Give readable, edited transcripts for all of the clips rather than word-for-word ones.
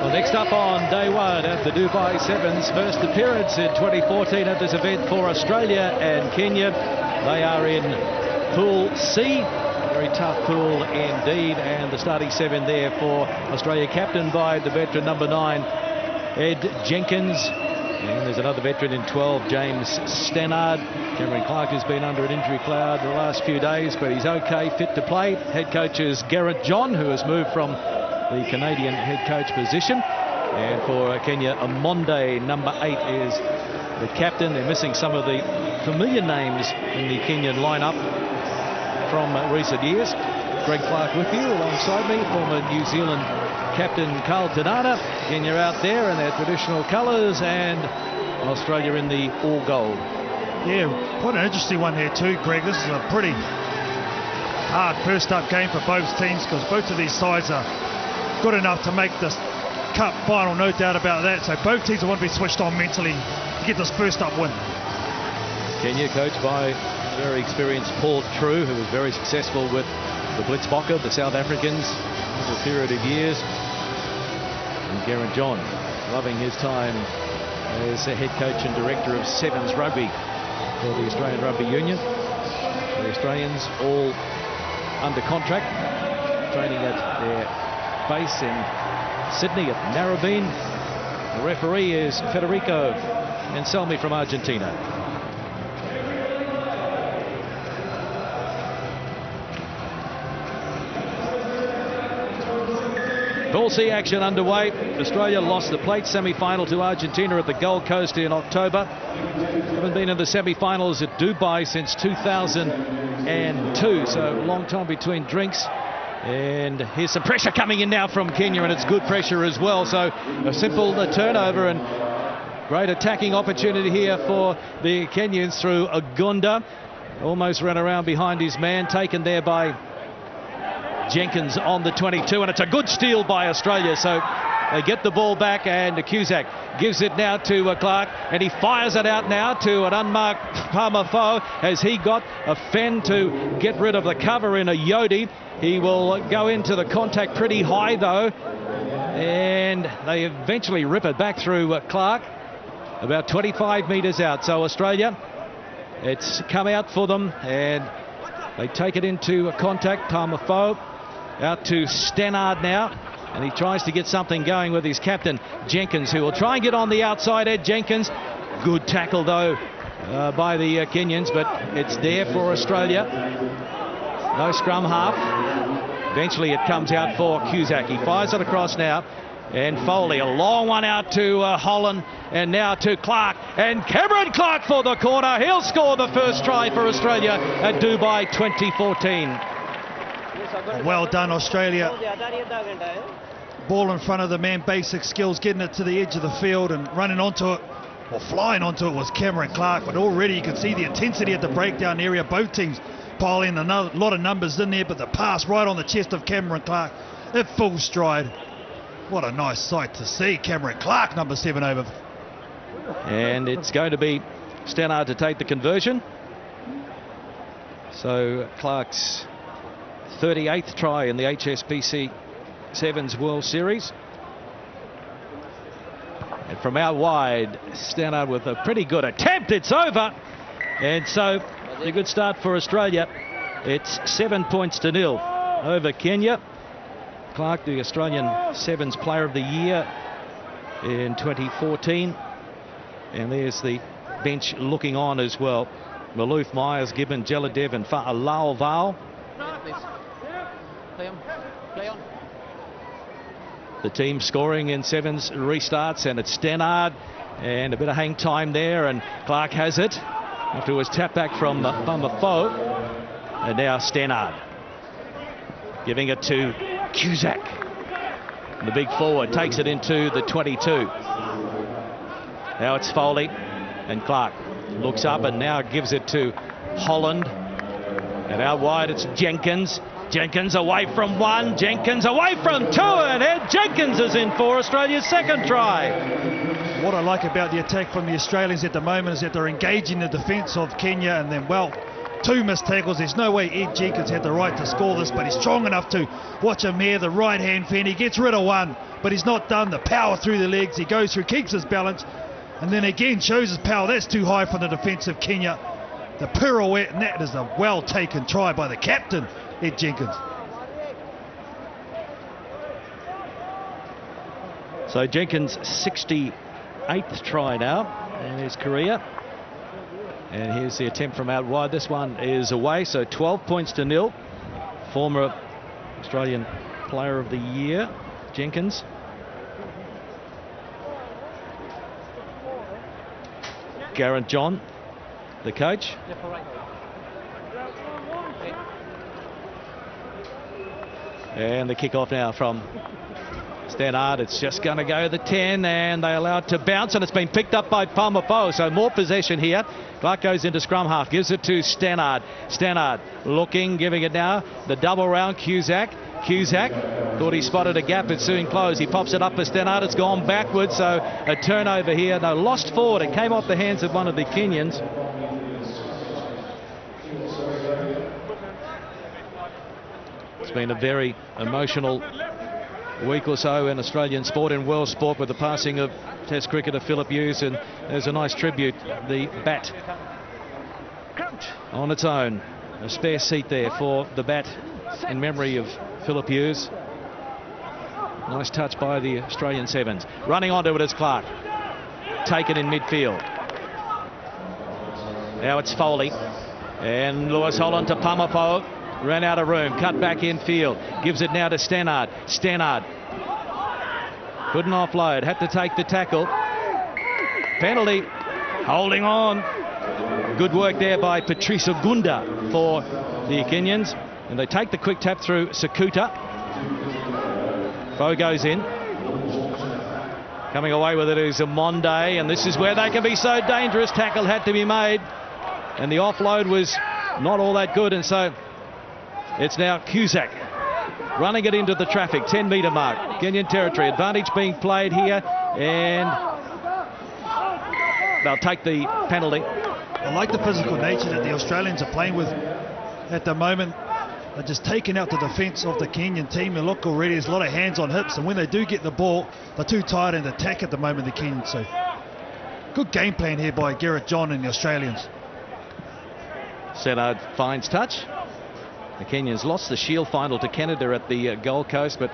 Well, next up on day one at the Dubai Sevens, first appearance in 2014 at this event for Australia and Kenya. They are in Pool C, a very tough pool indeed, and the starting seven there for Australia, captained by the veteran number 9, Ed Jenkins. And there's another veteran in 12, James Stannard. Cameron Clark has been under an injury cloud the last few days, but he's okay, fit to play. Head coach is Garrett John, who has moved from the Canadian head coach position. And for Kenya, Amonde, number 8, is the captain. They're missing some of the familiar names in the Kenyan lineup from recent years. Greg Clark with you alongside me, former New Zealand captain Carl Tanada. Kenya out there in their traditional colours, and Australia in the all gold. Yeah, quite an interesting one here too, Greg. This is a pretty hard first up game for both teams, because both of these sides are good enough to make this cup final, no doubt about that. So both teams will want to be switched on mentally to get this first up win. Kenya coached by very experienced Paul True, who was very successful with the Blitzbokke, the South Africans, for a period of years. And Garrett John, loving his time as a head coach and director of Sevens Rugby for the Australian Rugby Union. The Australians all under contract, training at their base in Sydney at Narrabeen. The referee is Federico Anselmi from Argentina. Pool C action underway. Australia lost the plate semi-final to Argentina at the Gold Coast in October. Haven't been in the semi-finals at Dubai since 2002, so a long time between drinks. And here's some pressure coming in now from Kenya, and it's good pressure as well. So a simple turnover and great attacking opportunity here for the Kenyans through Agunda. Almost ran around behind his man, taken there by Jenkins on the 22, and it's a good steal by Australia. So they get the ball back, and Cusack gives it now to Clark, and he fires it out now to an unmarked Palmafo. Has he got a fend to get rid of the cover in a Yodi? He will go into the contact pretty high though, and they eventually rip it back through Clark, about 25 metres out. So Australia, it's come out for them, and they take it into contact. Palmafo out to Stannard now, and he tries to get something going with his captain Jenkins, who will try and get on the outside. Ed Jenkins, good tackle though by the Kenyans, but it's there for Australia. No scrum half. Eventually it comes out for Cusack. He fires it across now, and Foley, a long one out to Holland, and now to Clark, and Cameron Clark for the corner. He'll score the first try for Australia at Dubai 2014. Well done, Australia. Ball in front of the man, basic skills, getting it to the edge of the field and running onto it, or flying onto it, was Cameron Clark. But already you can see the intensity at the breakdown area. Both teams piling a lot of numbers in there, but the pass right on the chest of Cameron Clark at full stride. What a nice sight to see. Cameron Clark, number 7 over. And it's going to be Stannard to take the conversion. So Clark's 38th try in the HSBC Sevens World Series. And from out wide, Stannard with a pretty good attempt. It's over. And so a good start for Australia. It's 7 points to 0 over Kenya. Clark, the Australian Sevens Player of the Year in 2014. And there's the bench looking on as well. Maloof, Myers, Gibbon, Jeladev and Fa'alao Val. Play on. The team scoring in Sevens restarts, and it's Stannard, and a bit of hang time there, and Clark has it after it was tapped back from Palmafo, and now Stannard giving it to Cusack. The big forward takes it into the 22. Now it's Foley, and Clark looks up and now gives it to Holland, and out wide it's Jenkins. Jenkins away from one, Jenkins away from two, and Ed Jenkins is in for Australia's second try. What I like about the attack from the Australians at the moment is that they're engaging the defence of Kenya, and then, well, 2 missed tackles. There's no way Ed Jenkins had the right to score this, but he's strong enough to watch him here. The right hand fend, he gets rid of one, but he's not done. The power through the legs, he goes through, keeps his balance, and then again shows his power. That's too high for the defensive Kenya. The pirouette, and that is a well taken try by the captain, Ed Jenkins. So Jenkins' 68th try now in his career. And here's the attempt from out wide. This one is away, so 12 points to 0. Former Australian Player of the Year, Jenkins. Garrett John, the coach. And the kick-off now from Stannard. It's just going to go the 10, and they allow it to bounce, and it's been picked up by Palmapo. So more possession here. Clark goes into scrum half, gives it to Stannard. Stannard looking, giving it now. The double round, Cusack. Cusack thought he spotted a gap, it soon closed. He pops it up for Stannard. It's gone backwards, so a turnover here. No, lost forward. It came off the hands of one of the Kenyans. It's been a very emotional week or so in Australian sport, in world sport, with the passing of Test cricketer Philip Hughes, and there's a nice tribute. The bat on its own, a spare seat there for the bat in memory of Philip Hughes. Nice touch by the Australian Sevens. Running onto it is Clark, taken in midfield. Now it's Foley, and Lewis Holland to Pamapo. Ran out of room, cut back in field, gives it now to Stannard. Stannard couldn't offload, had to take the tackle. Penalty, holding on. Good work there by Patrice Ogunda for the Kenyans, and they take the quick tap through Sakuta. Throw goes in. Coming away with it is Monde, and this is where they can be so dangerous. Tackle had to be made, and the offload was not all that good, and so it's now Cusack running it into the traffic, 10-metre mark, Kenyan territory. Advantage being played here, and they'll take the penalty. I like the physical nature that the Australians are playing with at the moment. They're just taking out the defence of the Kenyan team, and look, already there's a lot of hands on hips, and when they do get the ball, they're too tired in attack at the moment, the Kenyans. So good game plan here by Garrett John and the Australians. Stannard finds touch. The Kenyans lost the Shield final to Canada at the Gold Coast, but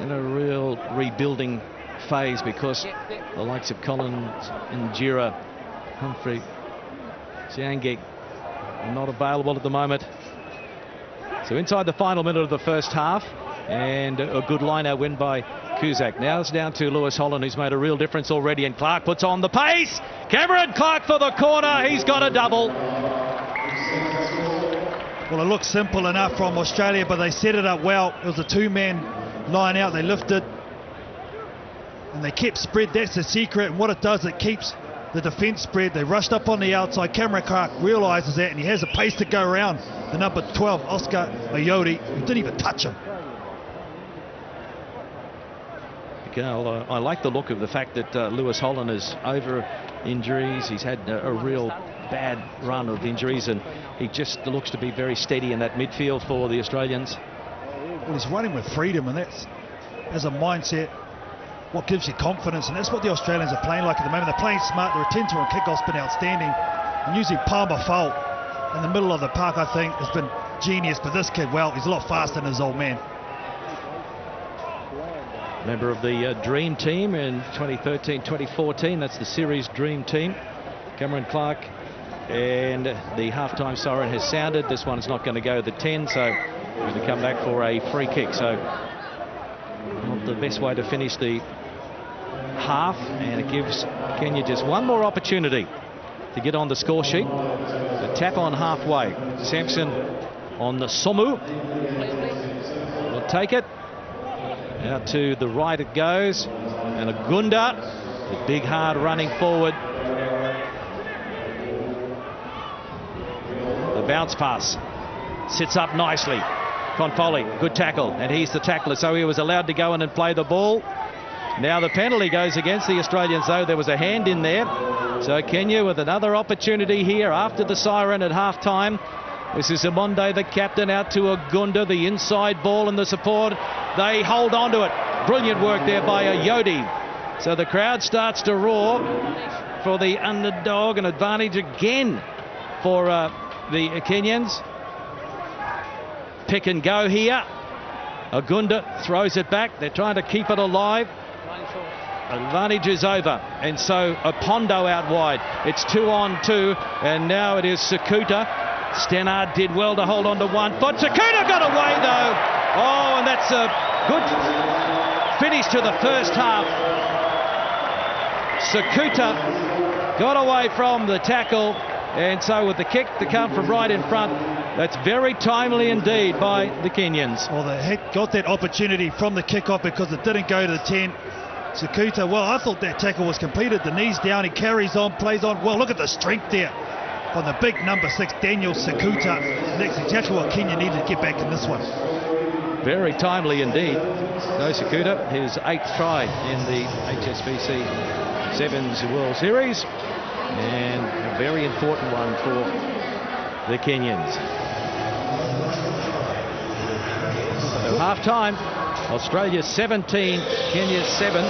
in a real rebuilding phase because the likes of Collins, Njira, Humphrey, Siangek are not available at the moment. So inside the final minute of the first half, and a good line-out win by Cusack. Now it's down to Lewis Holland, who's made a real difference already, and Clark puts on the pace. Cameron Clark for the corner. He's got a double. Well, it looks simple enough from Australia, but they set it up well. It was a 2-man line out. They lifted and they kept spread. That's the secret, and what it does, it keeps the defence spread. They rushed up on the outside. Cameron Clark realises that, and he has a pace to go around the number 12, Oscar Ayodi, who didn't even touch him. Well, I like the look of the fact that Lewis Holland is over injuries. He's had a real bad run of injuries, and he just looks to be very steady in that midfield for the Australians. Well, he's running with freedom, and that's, as a mindset, what gives you confidence, and that's what the Australians are playing like at the moment. They're playing smart. Their attention on kickoff's been outstanding, and using Palmer Fowl in the middle of the park, I think, has been genius. But this kid, well, he's a lot faster than his old man. Member of the Dream Team in 2013-2014. That's the series Dream Team. Cameron Clark, and the halftime siren has sounded. This one's not going to go the 10, so he's going to come back for a free kick. So not the best way to finish the half, and it gives Kenya just one more opportunity to get on the score sheet. The tap on halfway. Sampson on the Somu. Will take it. Out to the right it goes, and Agunda, the big hard running forward. The bounce pass sits up nicely. Confoli, good tackle, and he's the tackler, so he was allowed to go in and play the ball. Now the penalty goes against the Australians, though. There was a hand in there. So Kenya with another opportunity here after the siren at half-time This is Amonde, the captain, out to Agunda, the inside ball and the support. They hold on to it. Brilliant work there by Yodi. So the crowd starts to roar for the underdog, an advantage again for the Kenyans. Pick and go here. Agunda throws it back. They're trying to keep it alive. Advantage is over, and so Opondo out wide. It's 2-on-2, and now it is Sakuta. Stannard did well to hold on to 1 foot. Sakuta got away though. Oh, and that's a good finish to the first half. Sakuta got away from the tackle, and so with the kick to come from right in front, that's very timely indeed by the Kenyans. Well, they had got that opportunity from the kickoff because it didn't go to the 10. Sakuta, well, I thought that tackle was completed. The knees down, he carries on, plays on. Well, look at the strength there from the big number 6, Daniel Sakuta. And that's exactly what Kenya needed to get back in this one. Very timely indeed. No Sakuta, his 8th try in the HSBC Sevens World Series, and a very important one for the Kenyans. So half time, Australia 17, Kenya 7.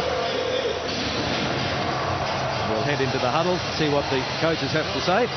We'll head into the huddle, see what the coaches have to say.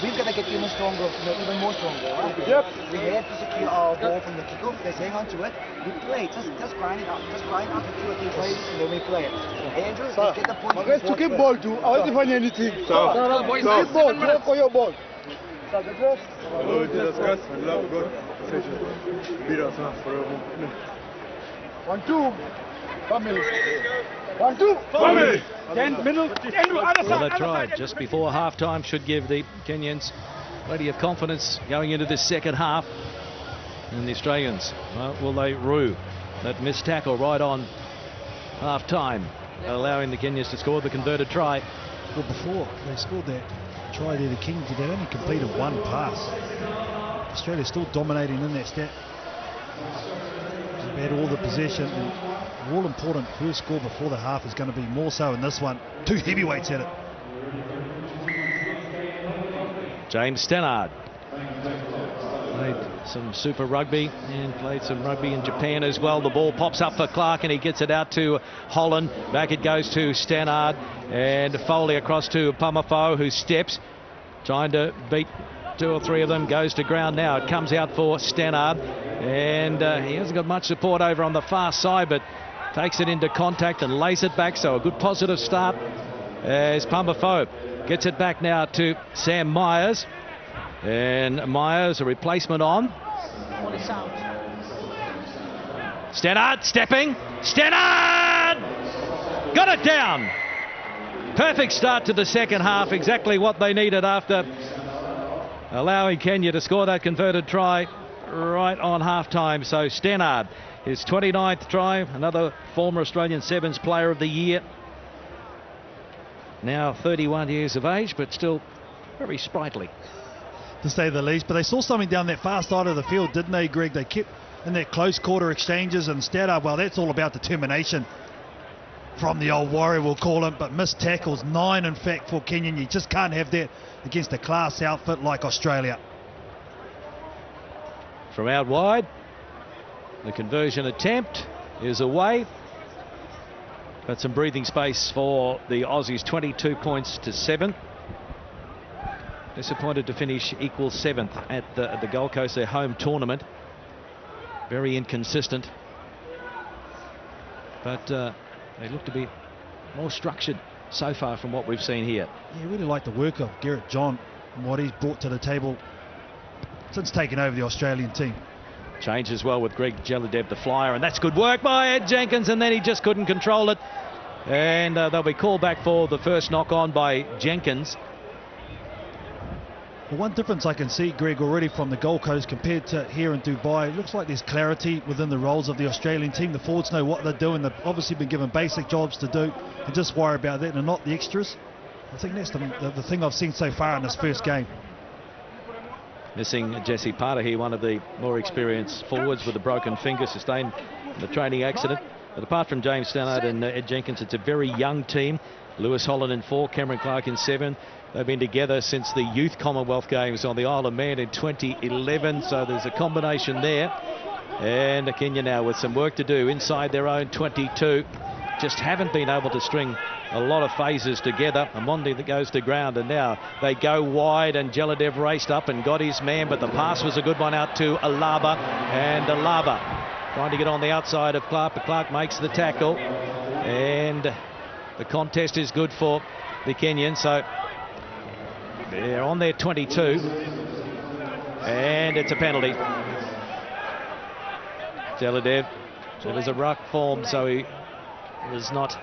We've got to get even stronger, even more stronger. Right? Yep. We have to secure our ball from the kickoff. Let's hang on to it. We play. Just grind it up. Just grind up for 2 or 3 plays, and then we play it. Andrew, let's get the point. Let's to keep ball too. I wasn't finding anything. No, boys, keep ball. Go for your ball. So the first. We discuss and love God. Beat us forever. 1-2. Family. 1-2. Family. Well, that try just before half-time should give the Kenyans plenty of confidence going into this second half. And the Australians, well, will they rue that missed tackle right on half-time, allowing the Kenyans to score the converted try? Well, before they scored that try there, the Kings, they only completed 1 pass. Australia still dominating in that stat. They've had all the possession, and all important first score before the half is going to be more so in this one. 2 heavyweights at it. James Stannard played some Super Rugby and played some rugby in Japan as well. The ball pops up for Clark and he gets it out to Holland. Back it goes to Stannard, and Foley across to Pamafo, who steps, trying to beat 2 or 3 of them. Goes to ground now. It comes out for Stannard, and he hasn't got much support over on the far side, but takes it into contact and lays it back. So a good positive start as Pamafo gets it back now to Sam Myers, and Myers a replacement on. Stannard stepping. Stannard got it down. Perfect start to the second half, exactly what they needed after allowing Kenya to score that converted try right on half-time. So Stannard, his 29th try, another former Australian Sevens Player of the Year. Now 31 years of age, but still very sprightly, to say the least. But they saw something down that far side of the field, didn't they, Greg? They kept in that close quarter exchanges, and Stannard, well, that's all about determination from the old warrior, we'll call him. But missed tackles, 9 in fact for Kenya. You just can't have that against a class outfit like Australia. From out wide, the conversion attempt is away. Got some breathing space for the Aussies, 22 points to 7. Disappointed to finish equal 7th at the Gold Coast, their home tournament. Very inconsistent, but they look to be more structured so far from what we've seen here. Yeah, really like the work of Garrett John and what he's brought to the table since taking over the Australian team. Change as well with Greg Jeladev, the flyer, and that's good work by Ed Jenkins, and then he just couldn't control it. And they'll be called back for the first knock on by Jenkins. Well, one difference I can see, Greg, already from the Gold Coast compared to here in Dubai, it looks like there's clarity within the roles of the Australian team. The forwards know what they're doing. They've obviously been given basic jobs to do and just worry about that and not the extras. I think that's the thing I've seen so far in this first game. Missing Jesse Parter here, one of the more experienced forwards with a broken finger sustained in the training accident. But apart from James Stannard and Ed Jenkins, it's a very young team. Lewis Holland in 4, Cameron Clark in 7. They've been together since the Youth Commonwealth Games on the Isle of Man in 2011, so there's a combination there. And Kenya now with some work to do inside their own 22. Just haven't been able to string a lot of phases together. Amondi that goes to ground, and now they go wide, and Jeladev raced up and got his man, but the pass was a good one out to Alaba, and Alaba trying to get on the outside of Clark, but Clark makes the tackle, and the contest is good for the Kenyans. So they're on their 22, and it's a penalty. Jeladev, it was a ruck form, so he was not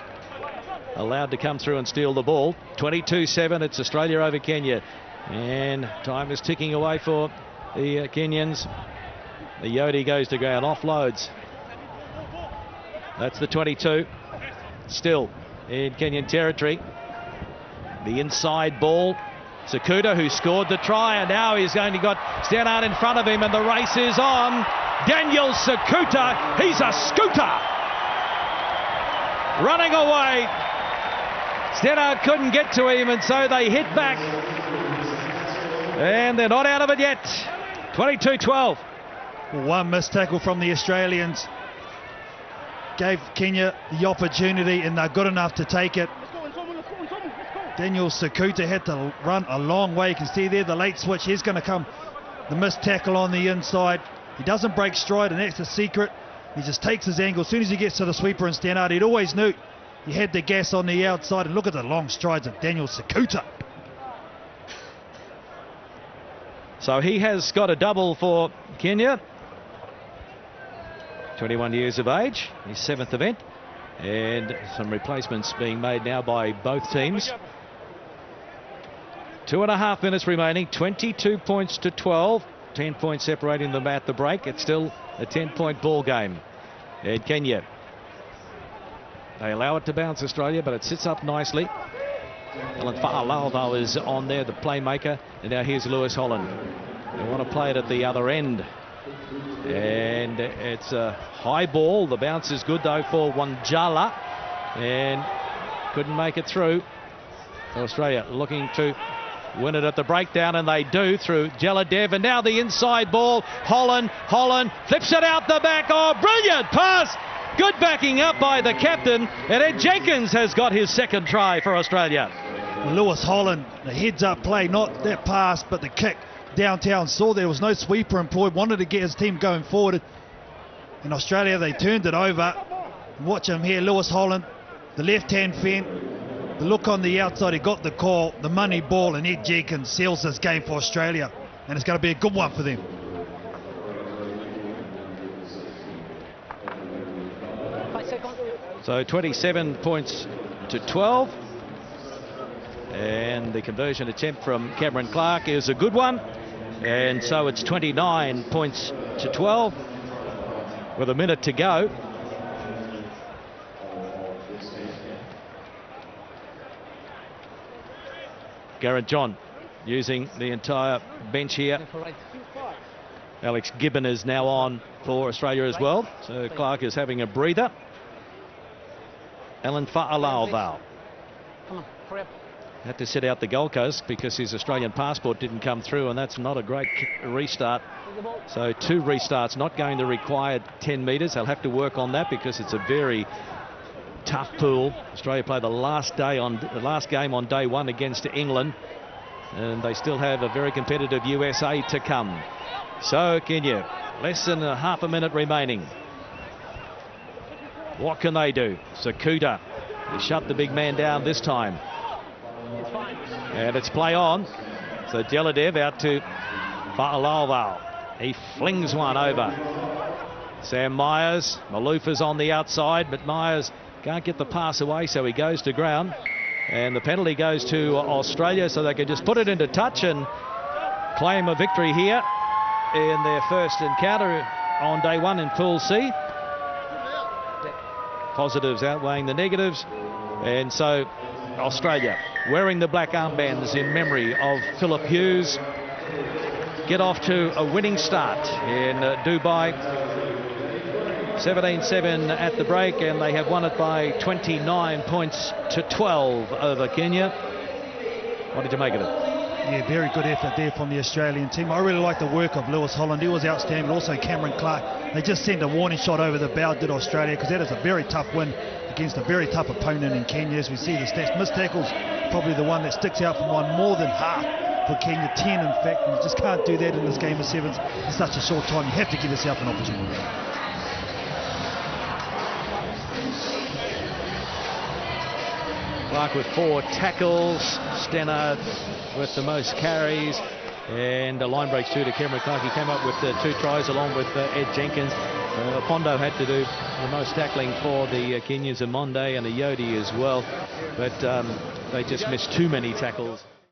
allowed to come through and steal the ball. 22-7, it's Australia over Kenya, and time is ticking away for the Kenyans. The Yodi goes to ground, offloads. That's the 22, still in Kenyan territory. The inside ball, Sakuta, who scored the try, and now he's going to got Stannard in front of him, and the race is on. Daniel Sakuta, he's a scooter running away. Stannard couldn't get to him, and so they hit back, and they're not out of it yet. 22-12. One missed tackle from the Australians gave Kenya the opportunity, and they're good enough to take it. Daniel Sakuta had to run a long way. You can see there the late switch. Here's going to come the missed tackle on the inside. He doesn't break stride, and that's the secret. He just takes his angle. As soon as he gets to the sweeper and Stannard, he'd always knew he had the gas on the outside. And look at the long strides of Daniel Sakuta. So he has got a double for Kenya. 21 years of age, his 7th event, and some replacements being made now by both teams. 2.5 minutes remaining, 22 points to 12, 10 points separating them at the break. It's still a 10-point ball game. And Kenya, they allow it to bounce Australia, but it sits up nicely. Alan Fa'alau, though, is on there, the playmaker, and now here's Lewis Holland. They want to play it at the other end, and it's a high ball. The bounce is good, though, for Wanjala, and couldn't make it through. Australia looking to win it at the breakdown, and they do through Jeladev, and now the inside ball. Holland flips it out the back. Oh, brilliant pass! Good backing up by the captain, and Ed Jenkins has got his 2nd try for Australia. Lewis Holland, the heads-up play, not that pass, but the kick downtown. Saw there was no sweeper employed, wanted to get his team going forward. In Australia, they turned it over. Watch him here, Lewis Holland, the left-hand fend. The look on the outside, he got the call, the money ball, and Ed Jenkins seals this game for Australia, and it's going to be a good one for them. So 27 points to 12, and the conversion attempt from Cameron Clark is a good one, and so it's 29 points to 12 with a minute to go. Garrett John using the entire bench here. Alex Gibbon is now on for Australia as well, so Clark is having a breather. Alan Fa'alau had to sit out the Gold Coast because his Australian passport didn't come through, and that's not a great restart. So 2 restarts, not going to require 10 metres. They'll have to work on that because it's a very tough pool. Australia play the last game on day 1 against England, and they still have a very competitive USA to come. So Kenya, less than a half a minute remaining. What can they do? Sakuta, he shut the big man down this time, and it's play on. So Jeladev out to Fa'alaulau, he flings one over. Sam Myers, Malufa's on the outside, but Myers can't get the pass away, so he goes to ground. And the penalty goes to Australia, so they can just put it into touch and claim a victory here in their first encounter on day one in Pool C. Positives outweighing the negatives, and so Australia, wearing the black armbands in memory of Philip Hughes, get off to a winning start in Dubai. 17-7 at the break, and they have won it by 29 points to 12 over Kenya. What did you make of it? Yeah, very good effort there from the Australian team. I really like the work of Lewis Holland. He was outstanding, but also Cameron Clark. They just sent a warning shot over the bow, did Australia, because that is a very tough win against a very tough opponent in Kenya. As we see the stats, missed tackles, probably the one that sticks out from one, more than half for Kenya, 10 in fact. And you just can't do that in this game of sevens in such a short time. You have to give yourself an opportunity. Clark with 4 tackles, Stannard with the most carries, and a line breaks too to Cameron Clark. He came up with 2 tries along with Ed Jenkins. Pondo had to do the most tackling for the Kenyans, and Monde and Ayodi as well, but they just missed too many tackles.